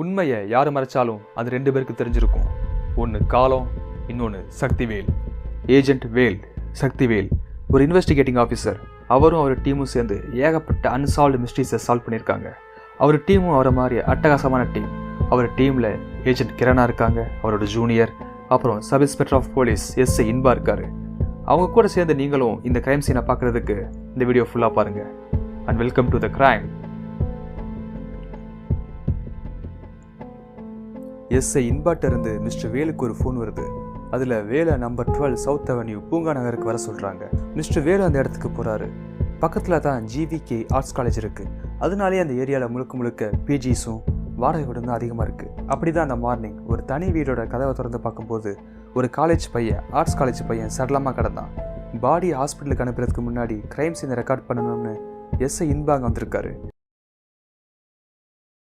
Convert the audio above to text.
உண்மையை யார் மறைச்சாலும் அது ரெண்டு பேருக்கு தெரிஞ்சிருக்கும். ஒன்று காலம், இன்னொன்று சக்திவேல். ஏஜென்ட் வேல், சக்திவேல் ஒரு இன்வெஸ்டிகேட்டிங் ஆஃபீஸர். அவரும் அவர் டீமும் சேர்ந்து ஏகப்பட்ட அன்சால்வ்டு மிஸ்ட்ரீஸை சால்வ் பண்ணியிருக்காங்க. அவர் டீமும் அவரை மாதிரி அட்டகாசமான டீம். அவர் டீமில் ஏஜென்ட் கிரணா இருக்காங்க, அவரோட ஜூனியர், அப்புறம் sub inspector of police SI Inba இருக்காரு. அவங்க கூட சேர்ந்து நீங்களும் இந்த கிரைம் சீனை பார்க்குறதுக்கு இந்த வீடியோ ஃபுல்லாக பாருங்கள். And welcome to the crime. SI இன்பாட்ட இருந்து மிஸ்டர் வேலுக்கு ஒரு ஃபோன் வருது. அதில் வேலை நம்பர் 12 சவுத் அவென்யூ பூங்கா நகருக்கு வர சொல்கிறாங்க. மிஸ்டர் வேலு அந்த இடத்துக்கு போகிறாரு. பக்கத்தில் தான் ஜிவிகே ஆர்ட்ஸ் காலேஜ் இருக்குது. அதனாலே அந்த ஏரியாவில் முழுக்க பிஜிஸும் வாடகை வீடும் தான் அதிகமாக இருக்குது. அப்படி தான் அந்த மார்னிங் ஒரு தனி வீடோட கதவை திறந்து பார்க்கும்போது ஒரு காலேஜ் பையன், ஆர்ட்ஸ் காலேஜ் பையன் சடலமாக கிடந்தான். பாடி ஹாஸ்பிட்டலுக்கு அனுப்புறதுக்கு முன்னாடி கிரைம் சீனை ரெக்கார்ட் பண்ணணும்னு எஸ்ஐ இன்பாங்க வந்திருக்காரு.